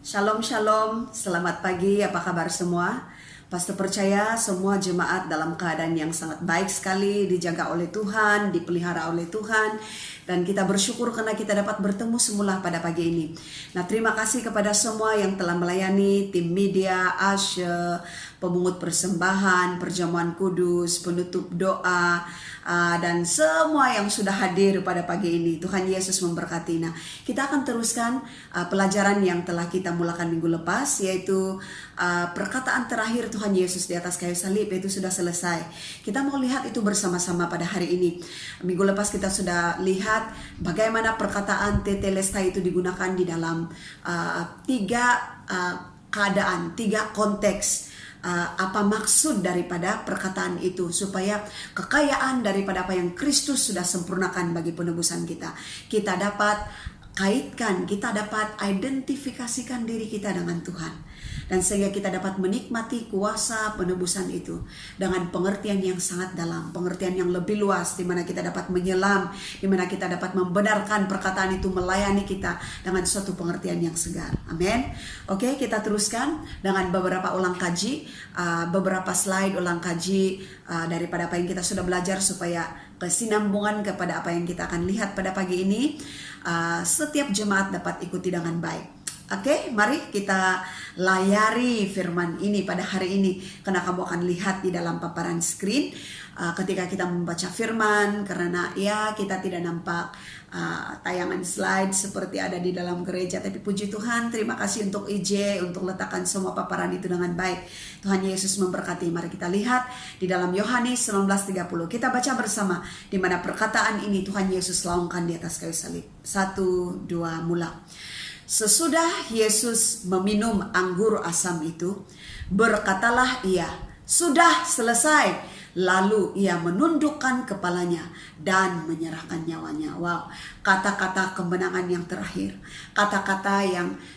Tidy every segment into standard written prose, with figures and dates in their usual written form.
Shalom Shalom, selamat pagi, apa kabar semua? Pastor percaya semua jemaat dalam keadaan yang sangat baik sekali, dijaga oleh Tuhan, dipelihara oleh Tuhan. Dan kita bersyukur karena kita dapat bertemu semula pada pagi ini. Nah, terima kasih kepada semua yang telah melayani, tim media, Asya, pemungut persembahan, perjamuan kudus, penutup doa, dan semua yang sudah hadir pada pagi ini. Tuhan Yesus memberkati. Nah, kita akan teruskan pelajaran yang telah kita mulakan minggu lepas, yaitu perkataan terakhir Tuhan Yesus di atas kayu salib, itu sudah selesai. Kita mau lihat itu bersama-sama pada hari ini. Minggu lepas kita sudah lihat bagaimana perkataan tetelestai itu digunakan di dalam tiga keadaan, tiga konteks. Apa maksud daripada perkataan itu, supaya kekayaan daripada apa yang Kristus sudah sempurnakan bagi penebusan kita dapat kaitkan, kita dapat identifikasikan diri kita dengan Tuhan, dan sehingga kita dapat menikmati kuasa penebusan itu dengan pengertian yang sangat dalam, pengertian yang lebih luas, di mana kita dapat menyelam, di mana kita dapat membenarkan perkataan itu melayani kita dengan suatu pengertian yang segar. Amin. Oke, kita teruskan dengan beberapa ulang kaji, beberapa slide ulang kaji daripada apa yang kita sudah belajar, supaya kesinambungan kepada apa yang kita akan lihat pada pagi ini, setiap jemaat dapat ikuti dengan baik. Oke, mari kita layari firman ini pada hari ini, karena kamu akan lihat di dalam paparan screen ketika kita membaca firman, karena ya kita tidak nampak tayangan slide seperti ada di dalam gereja, tapi puji Tuhan, terima kasih untuk IJ untuk letakkan semua paparan itu dengan baik. Tuhan Yesus memberkati. Mari kita lihat di dalam Yohanes 19:30. Kita baca bersama, di mana perkataan ini Tuhan Yesus laungkan di atas kayu salib. 1, 2, mula. Sesudah Yesus meminum anggur asam itu, berkatalah ia, "Sudah selesai." Lalu ia menundukkan kepalanya dan menyerahkan nyawanya. Wow, kata-kata kemenangan yang terakhir, kata-kata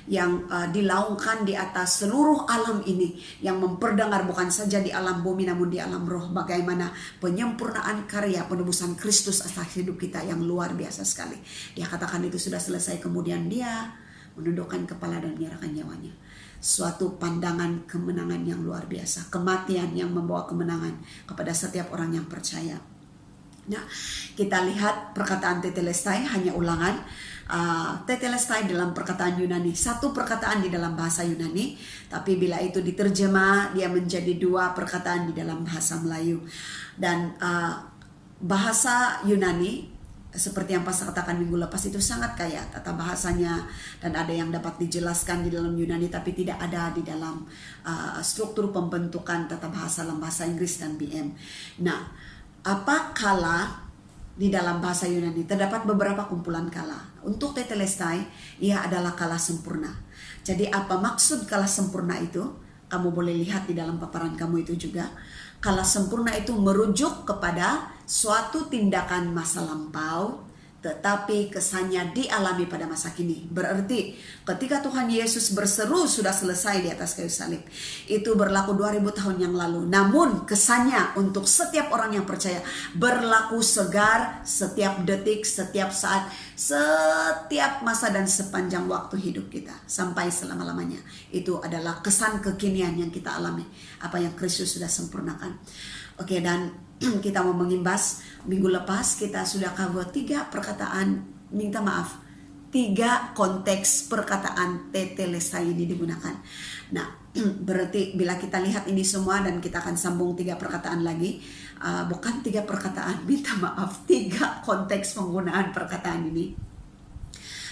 yang dilaungkan di atas seluruh alam ini, yang memperdengar bukan saja di alam bumi namun di alam roh, bagaimana penyempurnaan karya penebusan Kristus atas hidup kita yang luar biasa sekali. Dia katakan itu sudah selesai, kemudian dia menundukkan kepala dan menyerahkan nyawanya. Suatu pandangan kemenangan yang luar biasa, kematian yang membawa kemenangan kepada setiap orang yang percaya. Nah, kita lihat perkataan tetelestai hanya ulangan. Tetelestai dalam perkataan Yunani, satu perkataan di dalam bahasa Yunani, tapi bila itu diterjemah dia menjadi dua perkataan di dalam bahasa Melayu. Dan bahasa Yunani, seperti yang pastor katakan minggu lepas, itu sangat kaya tata bahasanya, dan ada yang dapat dijelaskan di dalam Yunani tapi tidak ada di dalam struktur pembentukan tata bahasa dalam bahasa Inggris dan BM. Nah, apa kala di dalam bahasa Yunani terdapat beberapa kumpulan kala. Untuk tetelestai, ia adalah kala sempurna. Jadi apa maksud kala sempurna itu? Kamu boleh lihat di dalam paparan kamu itu juga. Kala sempurna itu merujuk kepada suatu tindakan masa lampau, tetapi kesannya dialami pada masa kini. Berarti ketika Tuhan Yesus berseru sudah selesai di atas kayu salib, itu berlaku 2000 tahun yang lalu. Namun kesannya untuk setiap orang yang percaya berlaku segar setiap detik, setiap saat, setiap masa dan sepanjang waktu hidup kita sampai selama-lamanya. Itu adalah kesan kekinian yang kita alami, apa yang Kristus sudah sempurnakan. Oke, dan kita mau mengimbas. Minggu lepas kita sudah cover 3 perkataan, tiga konteks perkataan tetelestai ini digunakan. Nah, berarti bila kita lihat ini semua, dan kita akan sambung 3 perkataan lagi, bukan 3 perkataan, 3 konteks penggunaan perkataan ini.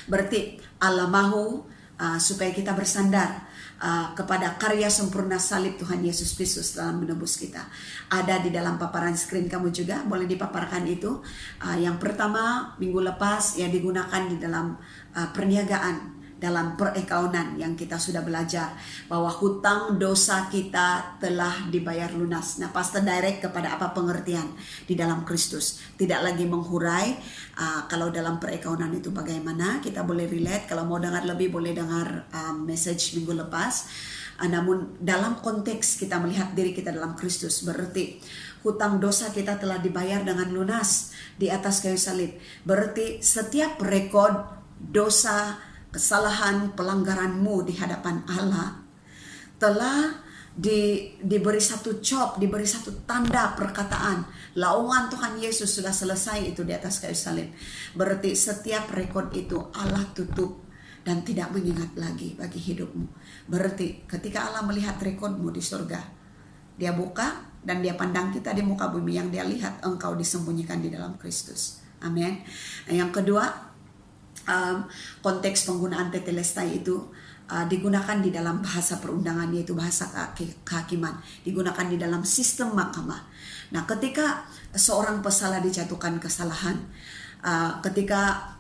Berarti Allah mahu supaya kita bersandar kepada karya sempurna salib Tuhan Yesus Kristus dalam menebus kita. Ada di dalam paparan screen kamu juga, boleh dipaparkan itu. Yang pertama, minggu lepas ya digunakan di dalam perniagaan, dalam perakaunan yang kita sudah belajar, bahwa hutang dosa kita telah dibayar lunas. Nah, pastor direct kepada apa pengertian di dalam Kristus, tidak lagi menghurai. Kalau dalam perakaunan itu bagaimana, kita boleh relate. Kalau mau dengar lebih boleh dengar message minggu lepas. Namun dalam konteks kita melihat diri kita dalam Kristus, berarti hutang dosa kita telah dibayar dengan lunas di atas kayu salib. Berarti setiap rekod dosa kesalahan pelanggaranmu di hadapan Allah telah diberi satu job, diberi satu tanda perkataan. Laungan Tuhan Yesus sudah selesai itu di atas kayu salib. Berarti setiap rekod itu Allah tutup dan tidak mengingat lagi bagi hidupmu. Berarti ketika Allah melihat rekodmu di surga, dia buka dan dia pandang kita di muka bumi, yang dia lihat engkau disembunyikan di dalam Kristus. Amin. Nah, yang kedua, konteks penggunaan tetelestai itu digunakan di dalam bahasa perundangan, yaitu bahasa kehakiman, digunakan di dalam sistem mahkamah. Nah, ketika seorang pesalah dijatuhkan kesalahan, ketika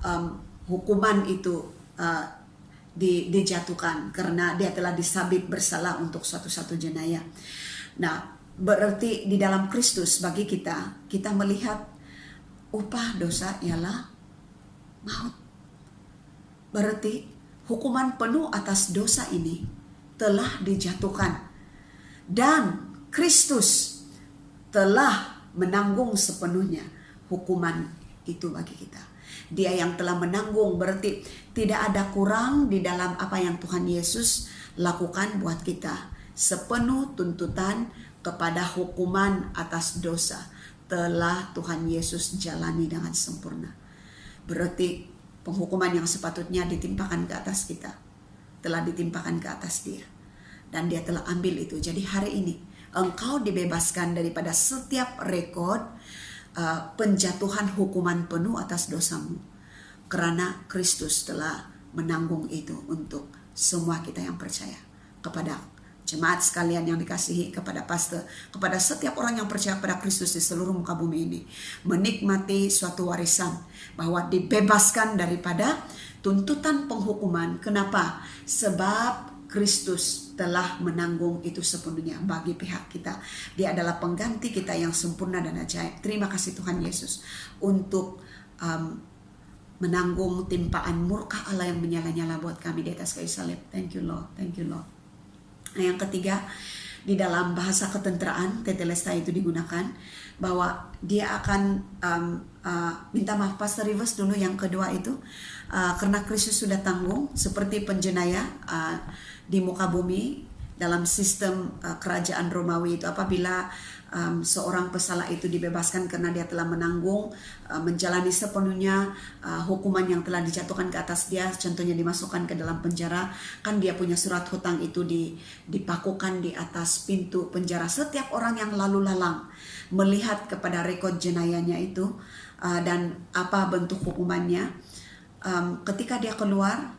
hukuman itu dijatuhkan karena dia telah disabit bersalah untuk suatu jenayah. Nah, berarti di dalam Kristus bagi kita melihat upah dosa ialah maut. Berarti hukuman penuh atas dosa ini telah dijatuhkan dan Kristus telah menanggung sepenuhnya hukuman itu bagi kita. Dia yang telah menanggung, berarti tidak ada kurang di dalam apa yang Tuhan Yesus lakukan buat kita. Sepenuh tuntutan kepada hukuman atas dosa telah Tuhan Yesus jalani dengan sempurna. Berarti penghukuman yang sepatutnya ditimpakan ke atas kita telah ditimpakan ke atas dia, dan dia telah ambil itu. Jadi hari ini engkau dibebaskan daripada setiap rekod penjatuhan hukuman penuh atas dosamu, karena Kristus telah menanggung itu untuk semua kita yang percaya. Kepada jemaat sekalian yang dikasihi, kepada pastor, kepada setiap orang yang percaya pada Kristus di seluruh muka bumi ini, menikmati suatu warisan bahwa dibebaskan daripada tuntutan penghukuman. Kenapa? Sebab Kristus telah menanggung itu sepenuhnya bagi pihak kita. Dia adalah pengganti kita yang sempurna dan ajaib. Terima kasih Tuhan Yesus untuk menanggung timpaan murka Allah yang menyala-nyala buat kami di atas kayu salib. Thank you Lord, thank you Lord. Nah, yang ketiga, di dalam bahasa ketenteraan tetelestai itu digunakan bahwa dia akan minta maaf. Pastor reverse dulu yang kedua itu, karena Kristus sudah tanggung seperti penjenayah di muka bumi dalam sistem kerajaan Romawi itu. Apabila seorang pesalah itu dibebaskan karena dia telah menanggung, menjalani sepenuhnya hukuman yang telah dijatuhkan ke atas dia, contohnya dimasukkan ke dalam penjara, kan dia punya surat hutang itu dipakukan di atas pintu penjara. Setiap orang yang lalu lalang melihat kepada rekod jenayahnya itu dan apa bentuk hukumannya, ketika dia keluar,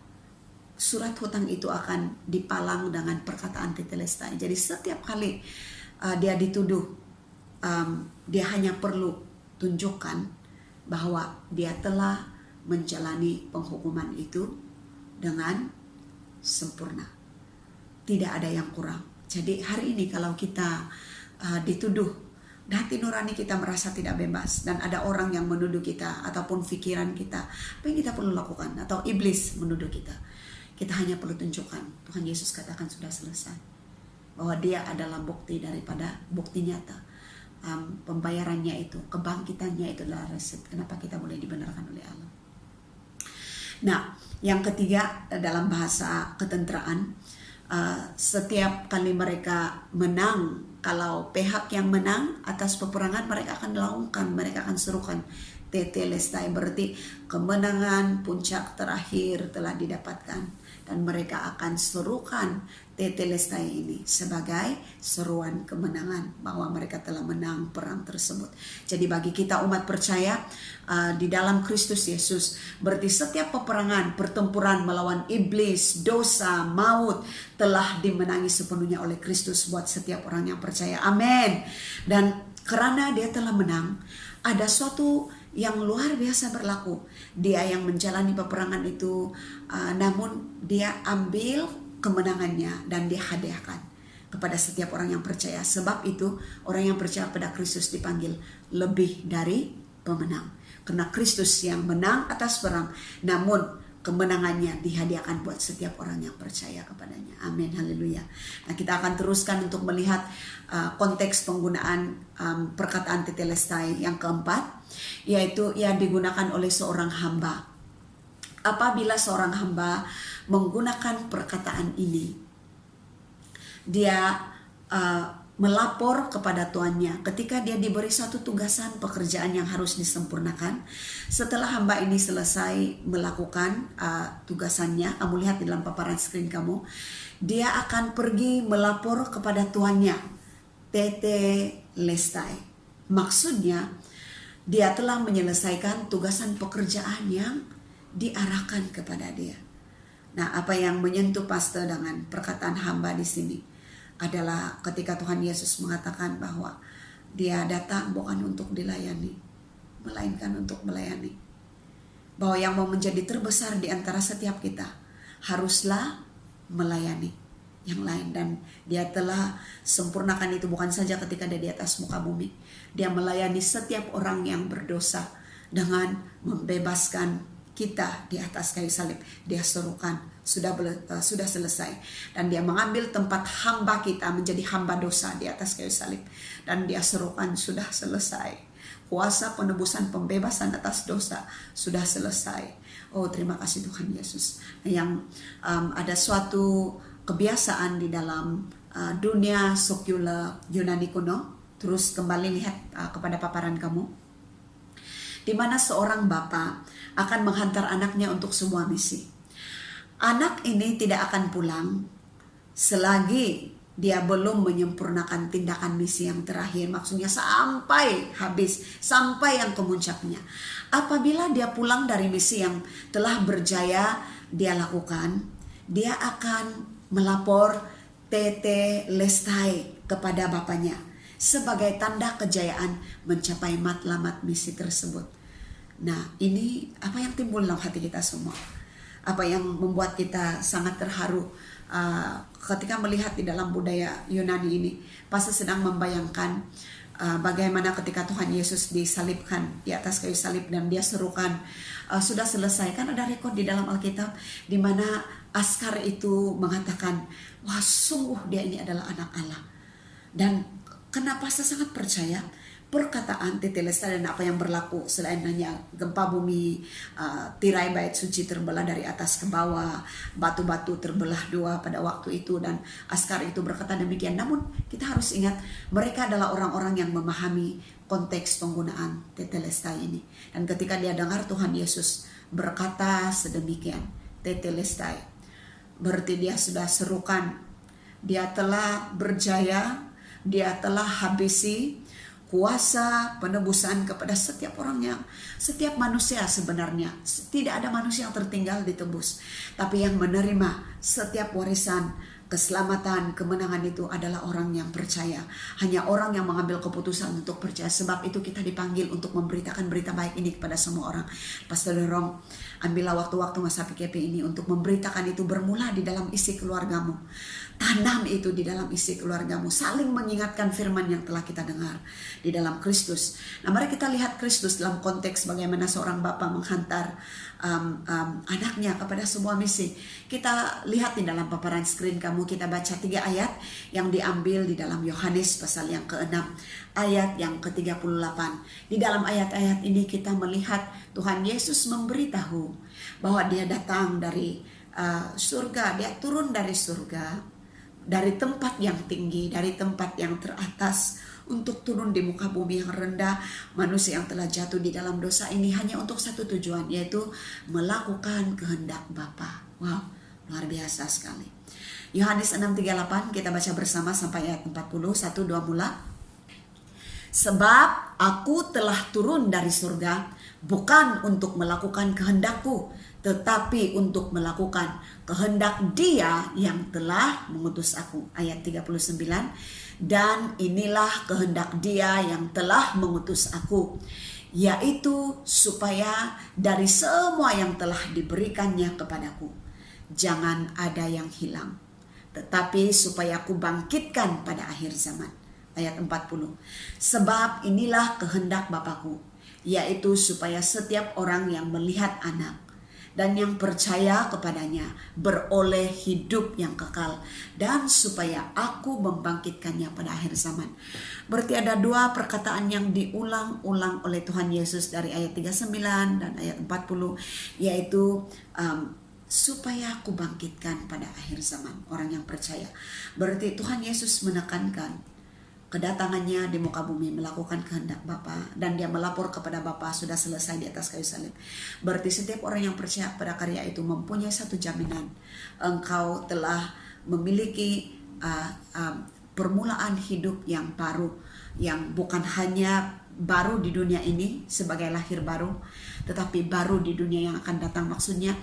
surat hutang itu akan dipalang dengan perkataan tetelestai. Jadi setiap kali dia dituduh, dia hanya perlu tunjukkan bahwa dia telah menjalani penghukuman itu dengan sempurna, tidak ada yang kurang. Jadi hari ini kalau kita dituduh, hati nurani kita merasa tidak bebas, dan ada orang yang menuduh kita ataupun pikiran kita, apa yang kita perlu lakukan, atau iblis menuduh kita, kita hanya perlu tunjukkan, Tuhan Yesus katakan sudah selesai, bahwa dia adalah bukti daripada bukti nyata. Pembayarannya itu, kebangkitannya itu adalah resep kenapa kita boleh dibenarkan oleh Allah. Nah, yang ketiga, dalam bahasa ketenteraan, setiap kali mereka menang, kalau pihak yang menang atas peperangan, mereka akan laungkan, mereka akan serukan tetelestai, berarti kemenangan puncak terakhir telah didapatkan, dan mereka akan serukan tetelestai ini sebagai seruan kemenangan bahwa mereka telah menang perang tersebut. Jadi bagi kita umat percaya di dalam Kristus Yesus, berarti setiap peperangan, pertempuran melawan iblis, dosa, maut telah dimenangi sepenuhnya oleh Kristus buat setiap orang yang percaya. Amin. Dan karena dia telah menang, ada suatu yang luar biasa berlaku. Dia yang menjalani peperangan itu, namun dia ambil kemenangannya dan dia hadiahkan kepada setiap orang yang percaya. Sebab itu orang yang percaya pada Kristus dipanggil lebih dari pemenang, karena Kristus yang menang atas perang, namun kemenangannya dihadiahkan buat setiap orang yang percaya kepadanya. Amin, haleluya. Nah, kita akan teruskan untuk melihat konteks penggunaan perkataan tetelestai yang keempat, yaitu yang digunakan oleh seorang hamba. apabila seorang hamba menggunakan perkataan ini, dia melapor kepada tuannya ketika dia diberi satu tugasan pekerjaan yang harus disempurnakan. Setelah hamba ini selesai melakukan tugasannya, kamu lihat di dalam paparan screen kamu, dia akan pergi melapor kepada tuannya, tetelestai. Maksudnya dia telah menyelesaikan tugasan pekerjaan yang diarahkan kepada dia. Nah, apa yang menyentuh pastor dengan perkataan hamba di sini adalah ketika Tuhan Yesus mengatakan bahwa dia datang bukan untuk dilayani, melainkan untuk melayani. Bahwa yang mau menjadi terbesar di antara setiap kita haruslah melayani yang lain. Dan dia telah sempurnakan itu bukan saja ketika dia di atas muka bumi. Dia melayani setiap orang yang berdosa dengan membebaskan kita di atas kayu salib. Dia serukan sudah selesai, dan dia mengambil tempat hamba kita menjadi hamba dosa di atas kayu salib, dan dia serukan sudah selesai. Kuasa penebusan pembebasan atas dosa sudah selesai. Oh, terima kasih Tuhan Yesus. Yang ada suatu kebiasaan di dalam dunia sekuler Yunani kuno. Terus kembali lihat kepada paparan kamu, di mana seorang bapa akan menghantar anaknya untuk sebuah misi. Anak ini tidak akan pulang selagi dia belum menyempurnakan tindakan misi yang terakhir. Maksudnya sampai habis, sampai yang kemuncaknya. Apabila dia pulang dari misi yang telah berjaya dia lakukan, dia akan melapor tetelestai kepada bapaknya sebagai tanda kejayaan mencapai matlamat misi tersebut. Nah, ini apa yang timbul dalam hati kita semua? Apa yang membuat kita sangat terharu ketika melihat di dalam budaya Yunani ini. Pasti sedang membayangkan bagaimana ketika Tuhan Yesus disalibkan di atas kayu salib dan dia serukan sudah selesai. Kan ada rekod di dalam Alkitab di mana askar itu mengatakan, wah sungguh dia ini adalah anak Allah. Dan kenapa saya sangat percaya perkataan tetelestai dan apa yang berlaku selain hanya gempa bumi, tirai bait suci terbelah dari atas ke bawah, batu-batu terbelah dua pada waktu itu, dan askar itu berkata demikian. Namun kita harus ingat mereka adalah orang-orang yang memahami konteks penggunaan tetelestai ini. Dan ketika dia dengar Tuhan Yesus berkata sedemikian, tetelestai, berarti dia sudah serukan, dia telah berjaya, dia telah habisi kuasa penebusan kepada setiap orangnya, setiap manusia. Sebenarnya tidak ada manusia yang tertinggal ditebus, tapi yang menerima setiap warisan keselamatan, kemenangan itu adalah orang yang percaya. Hanya orang yang mengambil keputusan untuk percaya. Sebab itu kita dipanggil untuk memberitakan berita baik ini kepada semua orang. Pastor dorong, ambillah waktu-waktu masa PKP ini untuk memberitakan itu, bermula di dalam isi keluargamu. Tanam itu di dalam isi keluargamu. Saling mengingatkan firman yang telah kita dengar di dalam Kristus. Nah, mari kita lihat Kristus dalam konteks bagaimana seorang bapa menghantar anaknya kepada sebuah misi. Kita lihat di dalam paparan screen kamu, kita baca 3 ayat yang diambil di dalam Yohanes pasal yang ke-6 ayat yang ke-38. Di dalam ayat-ayat ini kita melihat Tuhan Yesus memberitahu bahwa dia datang dari surga, dia turun dari surga, dari tempat yang tinggi, dari tempat yang teratas, untuk turun di muka bumi yang rendah, manusia yang telah jatuh di dalam dosa ini hanya untuk satu tujuan, yaitu melakukan kehendak Bapa. Wow, luar biasa sekali. Yohanes 6:38 kita baca bersama sampai ayat 40. 1, 2 mula. Sebab aku telah turun dari surga bukan untuk melakukan kehendakku, tetapi untuk melakukan kehendak Dia yang telah mengutus aku. Ayat 39. Dan inilah kehendak Dia yang telah mengutus aku, yaitu supaya dari semua yang telah diberikannya kepadaku, jangan ada yang hilang, tetapi supaya aku bangkitkan pada akhir zaman. Ayat 40. Sebab inilah kehendak Bapakku, yaitu supaya setiap orang yang melihat anak dan yang percaya kepadanya beroleh hidup yang kekal, dan supaya aku membangkitkannya pada akhir zaman. Berarti ada dua perkataan yang diulang-ulang oleh Tuhan Yesus dari ayat 39 dan ayat 40, yaitu supaya aku bangkitkan pada akhir zaman orang yang percaya. Berarti Tuhan Yesus menekankan kedatangannya di muka bumi melakukan kehendak Bapa, dan dia melapor kepada Bapa sudah selesai di atas kayu salib. Berarti setiap orang yang percaya pada karya itu mempunyai satu jaminan, engkau telah memiliki permulaan hidup yang baru, yang bukan hanya baru di dunia ini sebagai lahir baru, tetapi baru di dunia yang akan datang. Maksudnya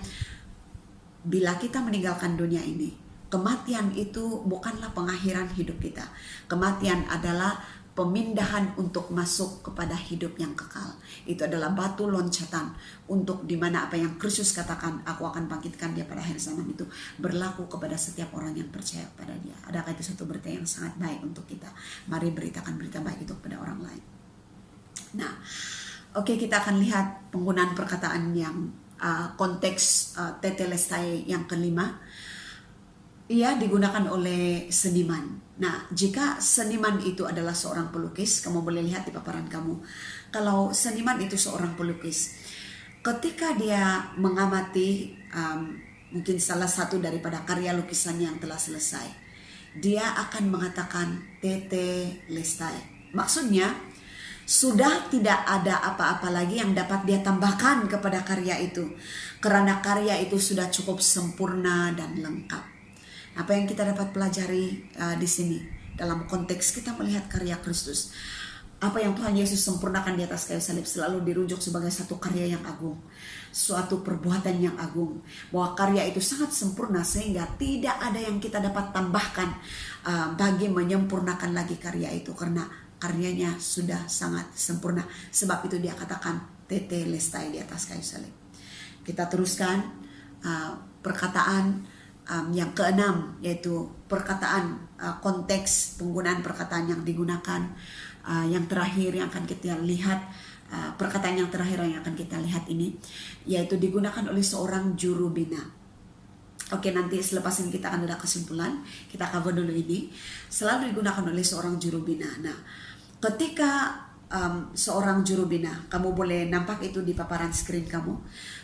bila kita meninggalkan dunia ini, kematian itu bukanlah pengakhiran hidup kita. Kematian adalah pemindahan untuk masuk kepada hidup yang kekal. Itu adalah batu loncatan untuk dimana apa yang Kristus katakan, aku akan bangkitkan dia pada akhir zaman, itu berlaku kepada setiap orang yang percaya pada dia. Adakah itu satu berita yang sangat baik untuk kita? Mari beritakan berita baik itu kepada orang lain. Nah, oke, kita akan lihat penggunaan perkataan yang konteks tetelestai yang kelima. Ia digunakan oleh seniman. Nah, jika seniman itu adalah seorang pelukis, kamu boleh lihat di paparan kamu. Kalau seniman itu seorang pelukis, ketika dia mengamati mungkin salah satu daripada karya lukisan yang telah selesai, dia akan mengatakan tetelestai. Maksudnya, sudah tidak ada apa-apa lagi yang dapat dia tambahkan kepada karya itu, karena karya itu sudah cukup sempurna dan lengkap. Apa yang kita dapat pelajari di sini dalam konteks kita melihat karya Kristus, apa yang Tuhan Yesus sempurnakan di atas kayu salib selalu dirujuk sebagai satu karya yang agung, suatu perbuatan yang agung, bahwa karya itu sangat sempurna sehingga tidak ada yang kita dapat tambahkan bagi menyempurnakan lagi karya itu, karena karyanya sudah sangat sempurna. Sebab itu dia katakan tetelestai di atas kayu salib. Kita teruskan perkataan yang keenam, yaitu perkataan konteks penggunaan perkataan yang digunakan. Yang terakhir yang akan kita lihat, perkataan yang terakhir yang akan kita lihat ini, yaitu digunakan oleh seorang juru bina. Oke, nanti selepas ini kita akan ada kesimpulan. Kita cover dulu ini. Selalu digunakan oleh seorang juru bina. Nah, ketika seorang juru bina, kamu boleh nampak itu di paparan screen kamu.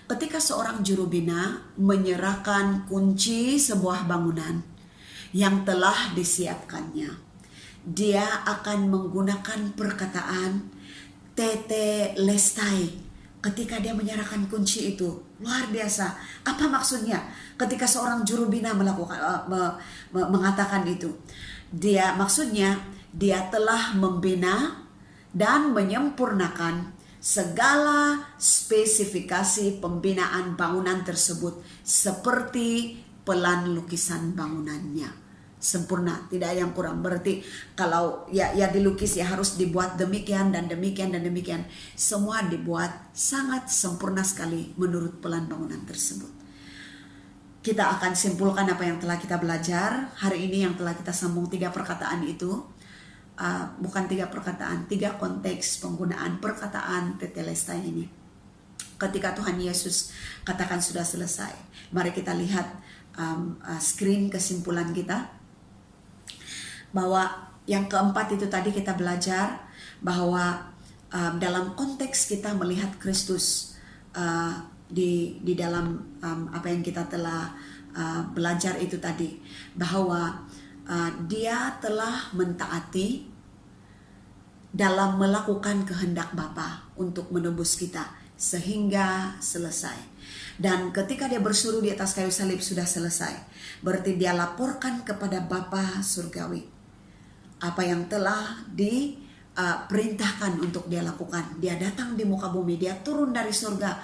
Ketika seorang juru bina menyerahkan kunci sebuah bangunan yang telah disiapkannya, dia akan menggunakan perkataan tetelestai ketika dia menyerahkan kunci itu. Luar biasa. Apa maksudnya ketika seorang juru bina mengatakan itu? Maksudnya dia telah membina dan menyempurnakan segala spesifikasi pembinaan bangunan tersebut seperti pelan lukisan bangunannya. Sempurna, tidak ada yang kurang. Berarti kalau ya dilukis ya harus dibuat demikian dan demikian dan demikian. Semua dibuat sangat sempurna sekali menurut pelan bangunan tersebut. Kita akan simpulkan apa yang telah kita belajar hari ini, yang telah kita sambung 3 perkataan itu. Bukan 3 perkataan, 3 konteks penggunaan perkataan tetelestai ini. Ketika Tuhan Yesus katakan sudah selesai, mari kita lihat screen kesimpulan kita, bahwa yang keempat itu tadi kita belajar bahwa dalam konteks kita melihat Kristus di dalam apa yang kita telah belajar itu tadi, bahwa dia telah mentaati dalam melakukan kehendak Bapa untuk menebus kita sehingga selesai. Dan ketika dia bersuruh di atas kayu salib sudah selesai, berarti dia laporkan kepada Bapa surgawi apa yang telah diperintahkan untuk dia lakukan. Dia datang di muka bumi, dia turun dari surga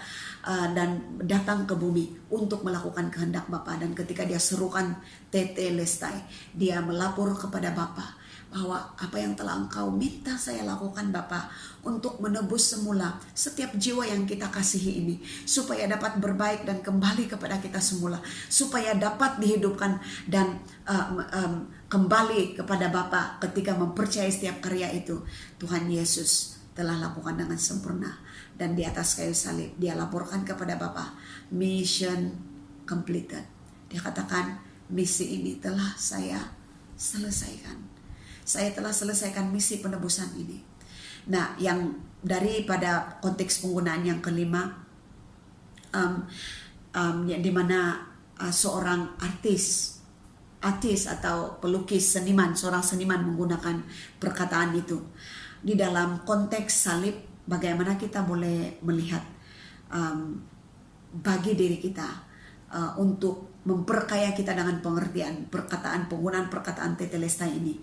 dan datang ke bumi untuk melakukan kehendak Bapa. Dan ketika dia serukan tetelestai, dia melapor kepada Bapa bahwa apa yang telah engkau minta saya lakukan Bapa, untuk menebus semula setiap jiwa yang kita kasihi ini, supaya dapat berbaik dan kembali kepada kita semula, supaya dapat dihidupkan dan kembali kepada Bapa ketika mempercayai setiap karya itu. Tuhan Yesus telah lakukan dengan sempurna. Dan di atas kayu salib dia laporkan kepada Bapa, mission completed. Dia katakan, misi ini telah saya selesaikan. Saya telah selesaikan misi penebusan ini. Nah, yang daripada konteks penggunaan yang kelima, di mana seorang artis atau pelukis seniman, seorang seniman menggunakan perkataan itu di dalam konteks salib. Bagaimana kita boleh melihat bagi diri kita untuk memperkaya kita dengan pengertian penggunaan perkataan tetelestai ini,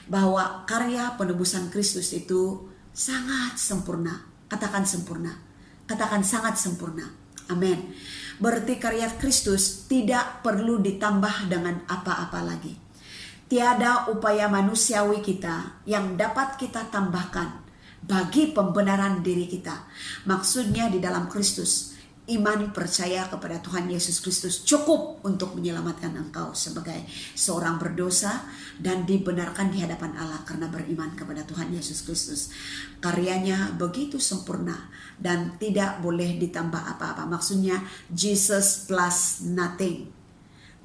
bahwa karya penebusan Kristus itu sangat sempurna. Katakan sempurna, katakan sangat sempurna. Amin. Berarti karya Kristus tidak perlu ditambah dengan apa-apa lagi. Tiada upaya manusiawi kita yang dapat kita tambahkan bagi pembenaran diri kita. Maksudnya di dalam Kristus, iman percaya kepada Tuhan Yesus Kristus cukup untuk menyelamatkan engkau sebagai seorang berdosa dan dibenarkan di hadapan Allah karena beriman kepada Tuhan Yesus Kristus. Karyanya begitu sempurna dan tidak boleh ditambah apa-apa. Maksudnya Jesus plus nothing,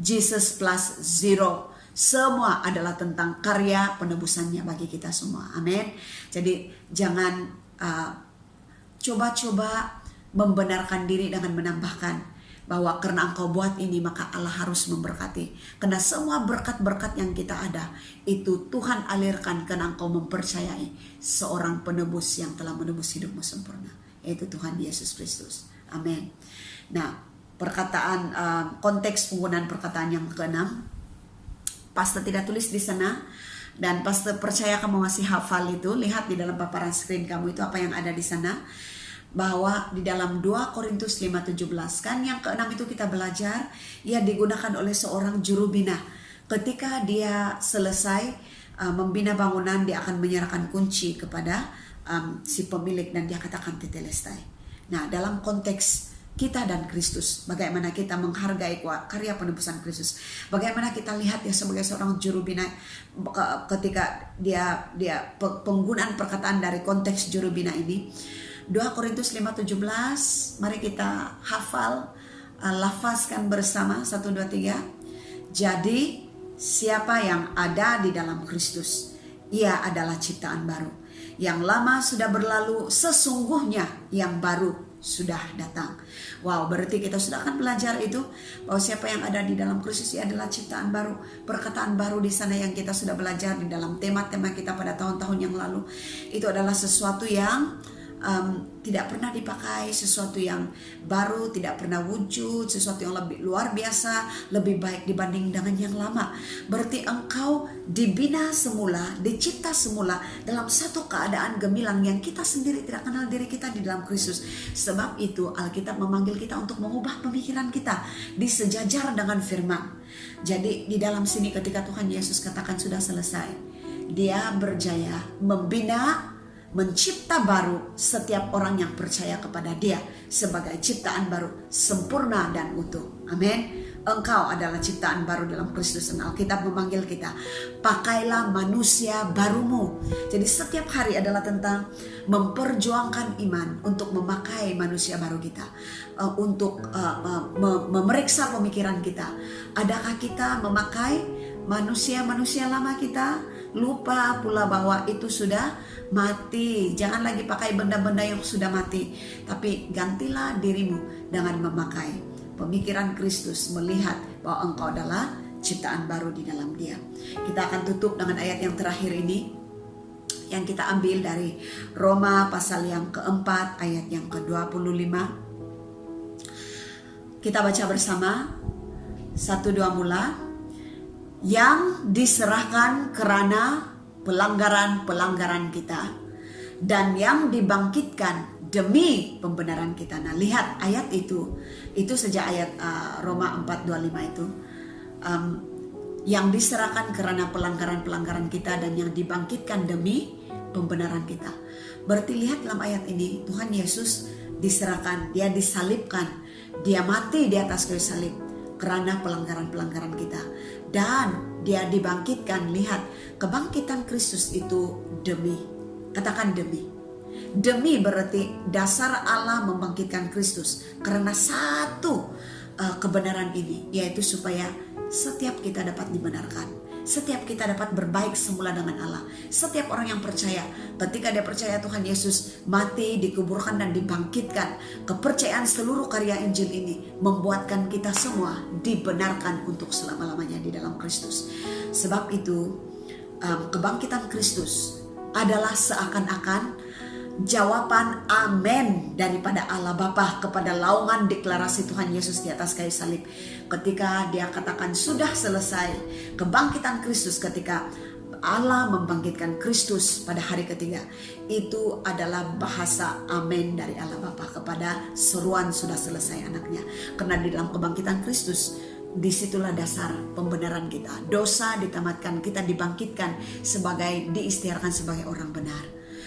Jesus plus zero. Semua adalah tentang karya penebusannya bagi kita semua. Amin. Jadi jangan coba-coba membenarkan diri dengan menambahkan bahwa karena engkau buat ini maka Allah harus memberkati. Karena semua berkat-berkat yang kita ada itu Tuhan alirkan karena engkau mempercayai seorang penebus yang telah menebus hidupmu sempurna, yaitu Tuhan Yesus Kristus. Amin. Nah, perkataan konteks penggunaan perkataan yang keenam, pastor tidak tulis di sana, dan pastor percaya kamu masih hafal itu. Lihat di dalam paparan screen kamu itu apa yang ada di sana, bahwa di dalam 2 Korintus 5:17 kan yang keenam itu kita belajar, ia digunakan oleh seorang juru bina. Ketika dia selesai membina bangunan, dia akan menyerahkan kunci kepada si pemilik dan dia katakan tetelestai. Nah, dalam konteks kita dan Kristus, bagaimana kita menghargai karya penebusan Kristus, bagaimana kita lihat ya sebagai seorang juru bina ketika dia penggunaan perkataan dari konteks juru bina ini. 2 Korintus 5:17, mari kita hafal, lafazkan bersama 1, 2, 3. Jadi siapa yang ada di dalam Kristus, ia adalah ciptaan baru. Yang lama sudah berlalu, sesungguhnya yang baru sudah datang. Wow, berarti kita sudah akan belajar itu, bahwa siapa yang ada di dalam Kristus ia adalah ciptaan baru. Perkataan baru di sana yang kita sudah belajar di dalam tema-tema kita pada tahun-tahun yang lalu, itu adalah sesuatu yang tidak pernah dipakai, sesuatu yang baru, tidak pernah wujud, sesuatu yang lebih luar biasa, lebih baik dibanding dengan yang lama. Berarti engkau dibina semula, dicipta semula dalam satu keadaan gemilang yang kita sendiri tidak kenal diri kita di dalam Kristus. Sebab itu Alkitab memanggil kita untuk mengubah pemikiran kita disejajar dengan firman. Jadi di dalam sini ketika Tuhan Yesus katakan sudah selesai, dia berjaya membina, mencipta baru setiap orang yang percaya kepada dia sebagai ciptaan baru, sempurna dan utuh. Amin. Engkau adalah ciptaan baru dalam Kristus, dan Alkitab memanggil kita, pakailah manusia barumu. Jadi setiap hari adalah tentang memperjuangkan iman untuk memakai manusia baru kita, untuk memeriksa pemikiran kita. Adakah kita memakai manusia lama kita? Lupa pula bahwa itu sudah mati. Jangan lagi pakai benda-benda yang sudah mati, tapi gantilah dirimu dengan memakai pemikiran Kristus, melihat bahwa engkau adalah ciptaan baru di dalam dia. Kita akan tutup dengan ayat yang terakhir ini, yang kita ambil dari Roma pasal yang keempat ayat yang ke-25. Kita baca bersama, 1, 2 mula. Yang diserahkan karena pelanggaran-pelanggaran kita, dan yang dibangkitkan demi pembenaran kita. Nah, lihat ayat itu sejak ayat Roma 4:25 itu, yang diserahkan karena pelanggaran-pelanggaran kita dan yang dibangkitkan demi pembenaran kita. Berarti lihat dalam ayat ini, Tuhan Yesus diserahkan, dia disalibkan, dia mati di atas kayu salib karena pelanggaran-pelanggaran kita, dan dia dibangkitkan. Lihat, kebangkitan Kristus itu demi, katakan demi. Demi berarti dasar Allah membangkitkan Kristus karena satu kebenaran ini, yaitu supaya setiap kita dapat dibenarkan, setiap kita dapat berbaik semula dengan Allah. Setiap orang yang percaya, ketika dia percaya Tuhan Yesus mati, dikuburkan dan dibangkitkan, kepercayaan seluruh karya Injil ini membuatkan kita semua dibenarkan untuk selama-lamanya di dalam Kristus. Sebab itu kebangkitan Kristus adalah seakan-akan jawaban amin daripada Allah Bapa kepada laungan deklarasi Tuhan Yesus di atas kayu salib. Ketika dia katakan sudah selesai, kebangkitan Kristus, ketika Allah membangkitkan Kristus pada hari ketiga, itu adalah bahasa amin dari Allah Bapa kepada seruan sudah selesai anaknya. Karena di dalam kebangkitan Kristus, disitulah dasar pembenaran kita. Dosa ditamatkan, kita dibangkitkan sebagai, diistiharkan sebagai orang benar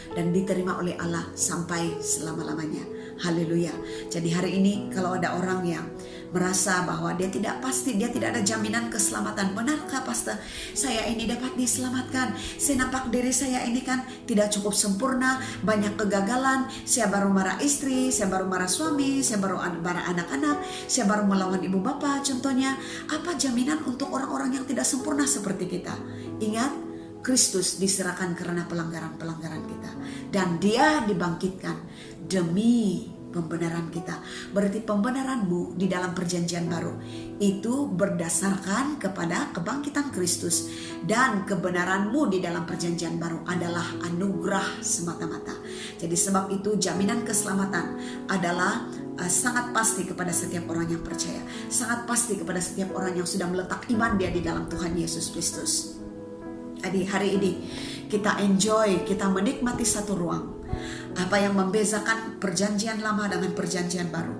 dan diterima oleh Allah sampai selama-lamanya. Haleluya. Jadi hari ini kalau ada orang yang merasa bahwa dia tidak pasti, dia tidak ada jaminan keselamatan. Benarkah pastor, saya ini dapat diselamatkan? Saya nampak diri saya ini kan tidak cukup sempurna, banyak kegagalan. Saya baru marah istri, saya baru marah suami, saya baru marah anak-anak, saya baru melawan ibu bapak contohnya. Apa jaminan untuk orang-orang yang tidak sempurna seperti kita? Ingat, Kristus diserahkan karena pelanggaran-pelanggaran kita, dan dia dibangkitkan demi pembenaran kita. Berarti pembenaranmu di dalam perjanjian baru itu berdasarkan kepada kebangkitan Kristus, dan kebenaranmu di dalam perjanjian baru adalah anugerah semata-mata. Jadi sebab itu jaminan keselamatan adalah sangat pasti kepada setiap orang yang percaya, sangat pasti kepada setiap orang yang sudah meletak iman dia di dalam Tuhan Yesus Kristus. Jadi hari ini kita enjoy, kita menikmati satu ruang. Apa yang membezakan perjanjian lama dengan perjanjian baru?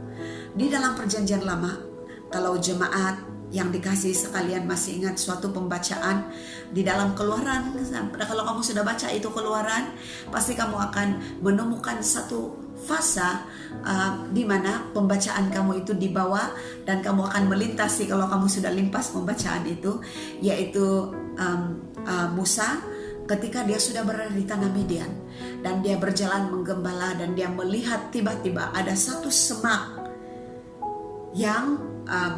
Di dalam perjanjian lama, kalau jemaat yang dikasih sekalian masih ingat suatu pembacaan di dalam Keluaran, kalau kamu sudah baca itu Keluaran, pasti kamu akan menemukan satu fase di mana pembacaan kamu itu dibawa dan kamu akan melintasi, kalau kamu sudah limpas pembacaan itu, yaitu Musa ketika dia sudah berada di tanah Midian dan dia berjalan menggembala dan dia melihat tiba-tiba ada satu semak yang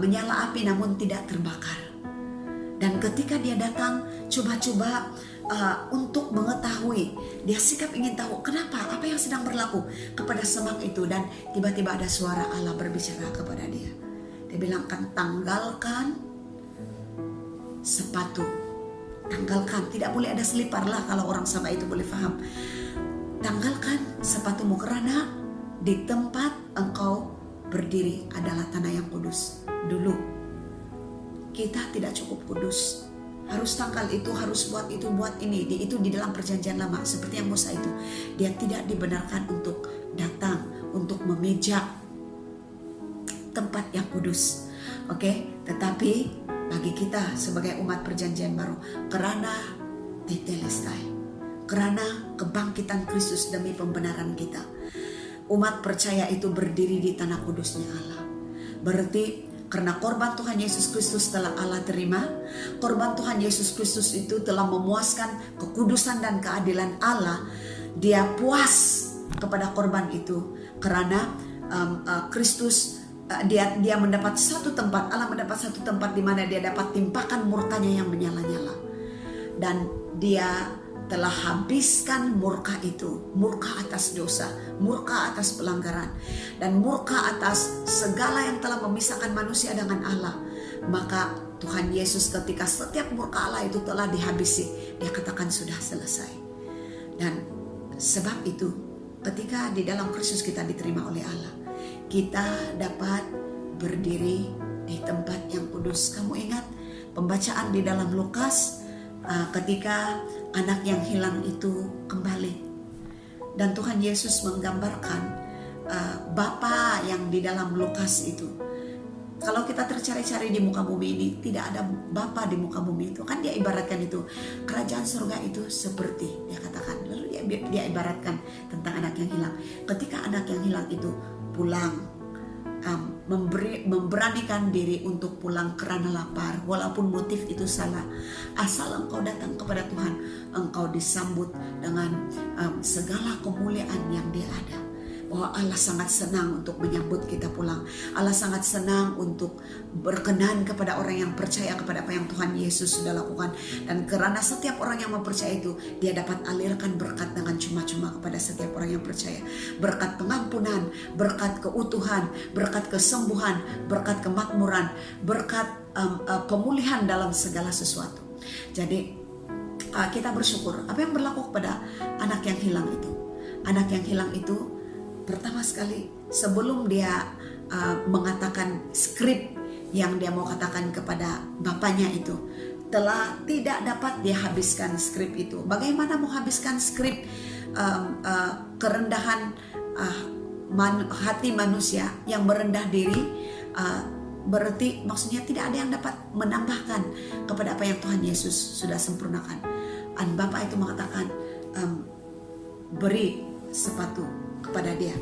menyala api namun tidak terbakar. Dan ketika dia datang coba-coba untuk mengetahui, dia sikap ingin tahu kenapa, apa yang sedang berlaku kepada semak itu, dan tiba-tiba ada suara Allah berbicara kepada dia. Dia bilang, kan tanggalkan sepatu. Tanggalkan, tidak boleh ada selipar lah kalau orang sama itu boleh paham. Tanggalkan sepatumu karena di tempat engkau berdiri adalah tanah yang kudus. Dulu kita tidak cukup kudus, harus tanggal itu, harus buat itu, buat ini. Itu di dalam perjanjian lama. Seperti yang Musa itu, dia tidak dibenarkan untuk datang, untuk memijak tempat yang kudus. Oke, tetapi bagi kita sebagai umat perjanjian baru, karena tetelestai, karena kebangkitan Kristus demi pembenaran kita, umat percaya itu berdiri di tanah kudusnya Allah. Berarti karena korban Tuhan Yesus Kristus telah Allah terima, korban Tuhan Yesus Kristus itu telah memuaskan kekudusan dan keadilan Allah. Dia puas kepada korban itu karena Kristus dia mendapat satu tempat, Allah mendapat satu tempat di mana dia dapat timpakan murkanya yang menyala-nyala. Dan dia telah habiskan murka itu, murka atas dosa, murka atas pelanggaran, dan murka atas segala yang telah memisahkan manusia dengan Allah. Maka Tuhan Yesus ketika setiap murka Allah itu telah dihabisi, dia katakan sudah selesai. Dan sebab itu ketika di dalam Kristus kita diterima oleh Allah, kita dapat berdiri di tempat yang kudus. Kamu ingat pembacaan di dalam Lukas ketika anak yang hilang itu kembali, dan Tuhan Yesus menggambarkan Bapa yang di dalam Lukas itu. Kalau kita tercari-cari di muka bumi ini, tidak ada Bapa di muka bumi itu. Kan dia ibaratkan itu, kerajaan surga itu seperti, dia katakan. Lalu dia ibaratkan tentang anak yang hilang. Ketika anak yang hilang itu pulang memberanikan diri untuk pulang karena lapar, walaupun motif itu salah. Asal engkau datang kepada Tuhan, engkau disambut dengan segala kemuliaan yang dia ada. Bahwa Allah sangat senang untuk menyambut kita pulang. Allah sangat senang untuk berkenan kepada orang yang percaya kepada apa yang Tuhan Yesus sudah lakukan. Dan karena setiap orang yang mempercaya itu, dia dapat alirkan berkat dengan cuma-cuma kepada setiap orang yang percaya. Berkat pengampunan, berkat keutuhan, berkat kesembuhan, berkat kemakmuran, berkat pemulihan dalam segala sesuatu. Jadi kita bersyukur apa yang berlaku kepada anak yang hilang itu. Anak yang hilang itu pertama sekali, sebelum dia mengatakan skrip yang dia mau katakan kepada bapaknya itu, telah tidak dapat dia habiskan skrip itu. Bagaimana mau habiskan skrip kerendahan hati manusia yang merendah diri, berarti maksudnya tidak ada yang dapat menambahkan kepada apa yang Tuhan Yesus sudah sempurnakan. Dan bapak itu mengatakan, beri sepatu kepada dia.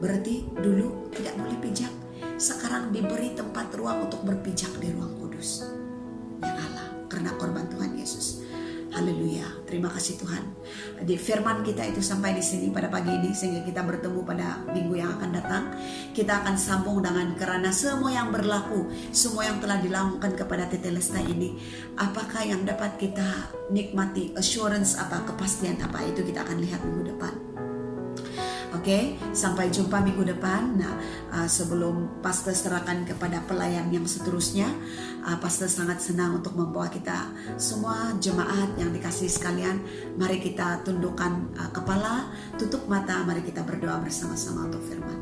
Berarti dulu tidak boleh pijak, sekarang diberi tempat ruang untuk berpijak di ruang kudus. Ya Allah, karena korban Tuhan Yesus. Haleluya, terima kasih Tuhan. Di firman kita itu sampai di sini pada pagi ini, sehingga kita bertemu pada minggu yang akan datang. Kita akan sambung dengan karena semua yang berlaku, semua yang telah dilakukan kepada Tetelesta ini, apakah yang dapat kita nikmati, assurance apa, kepastian apa, itu kita akan lihat minggu depan. Oke, sampai jumpa minggu depan. Nah, sebelum pastor serahkan kepada pelayan yang seterusnya, pastor sangat senang untuk membawa kita semua jemaat yang dikasihi sekalian. Mari kita tundukkan kepala, tutup mata, mari kita berdoa bersama-sama untuk firman.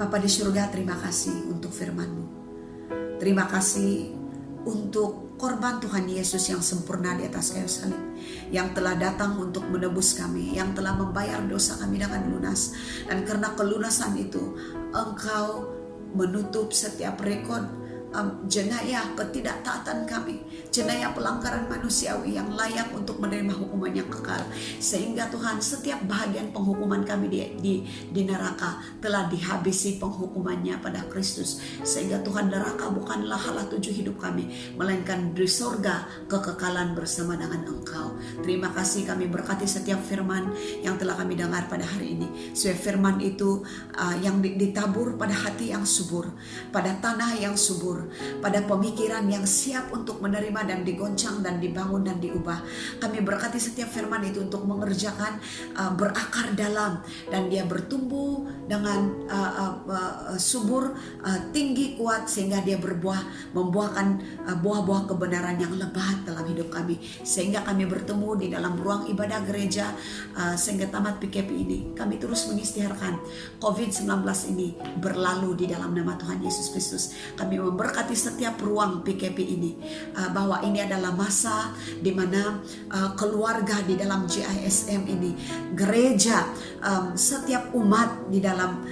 Bapa di surga, terima kasih untuk firman-Mu. Terima kasih untuk korban Tuhan Yesus yang sempurna di atas kayu salib, yang telah datang untuk menebus kami, yang telah membayar dosa kami dengan lunas. Dan karena kelunasan itu, Engkau menutup setiap rekod jenayah ketidaktaatan kami, jenayah pelanggaran manusiawi yang layak untuk menerima hukuman yang kekal. Sehingga Tuhan, setiap bahagian penghukuman kami di neraka telah dihabisi penghukumannya pada Kristus. Sehingga Tuhan, neraka bukanlah halah tuju hidup kami, melainkan di surga kekekalan bersama dengan Engkau. Terima kasih, kami berkati setiap firman yang telah kami dengar pada hari ini. Setiap firman itu yang ditabur pada hati yang subur, pada tanah yang subur, pada pemikiran yang siap untuk menerima dan digoncang dan dibangun dan diubah. Kami berkati setiap firman itu untuk mengerjakan, berakar dalam, dan dia bertumbuh dengan subur, tinggi, kuat, sehingga dia membuahkan buah-buah kebenaran yang lebat dalam hidup kami. Sehingga kami bertemu di dalam ruang ibadah gereja, sehingga tamat PKP ini kami terus mengisytiharkan COVID-19 ini berlalu di dalam nama Tuhan Yesus Kristus. Kami memberkati setiap ruang PKP ini, bahwa ini adalah masa di mana keluarga di dalam GISM ini, gereja, setiap umat di dalam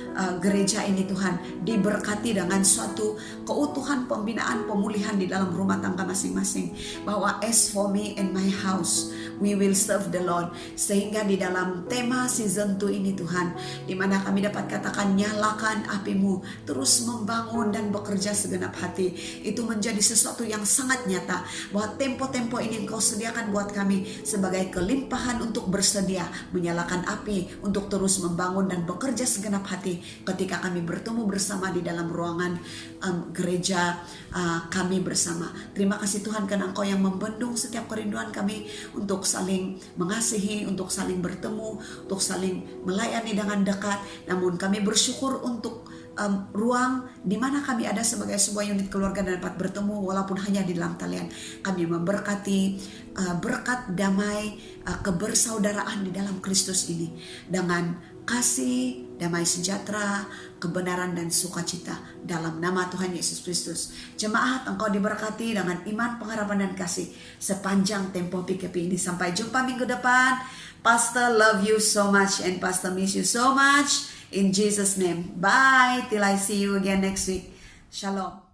gereja ini Tuhan diberkati dengan suatu keutuhan pembinaan, pemulihan di dalam rumah tangga masing-masing. Bahwa as for me and my house, we will serve the Lord. Sehingga di dalam tema season 2 ini Tuhan, di mana kami dapat katakan, nyalakan apimu, terus membangun dan bekerja segenap hati. Itu menjadi sesuatu yang sangat nyata, bahwa tempo-tempo ini Engkau sediakan buat kami sebagai kelimpahan untuk bersedia menyalakan api, untuk terus membangun dan bekerja segenap hati ketika kami bertemu bersama di dalam ruangan gereja kami bersama. Terima kasih Tuhan, karena Engkau yang membendung setiap kerinduan kami untuk saling mengasihi, untuk saling bertemu, untuk saling melayani dengan dekat. Namun kami bersyukur untuk ruang di mana kami ada sebagai sebuah unit keluarga dan dapat bertemu walaupun hanya di dalam talian. Kami memberkati berkat damai, kebersaudaraan di dalam Kristus ini dengan kasih, damai sejahtera, kebenaran dan sukacita dalam nama Tuhan Yesus Kristus. Jemaat, engkau diberkati dengan iman, pengharapan dan kasih sepanjang tempo PKP ini. Sampai jumpa minggu depan. Pastor love you so much and Pastor miss you so much. In Jesus' name. Bye. Till I see you again next week. Shalom.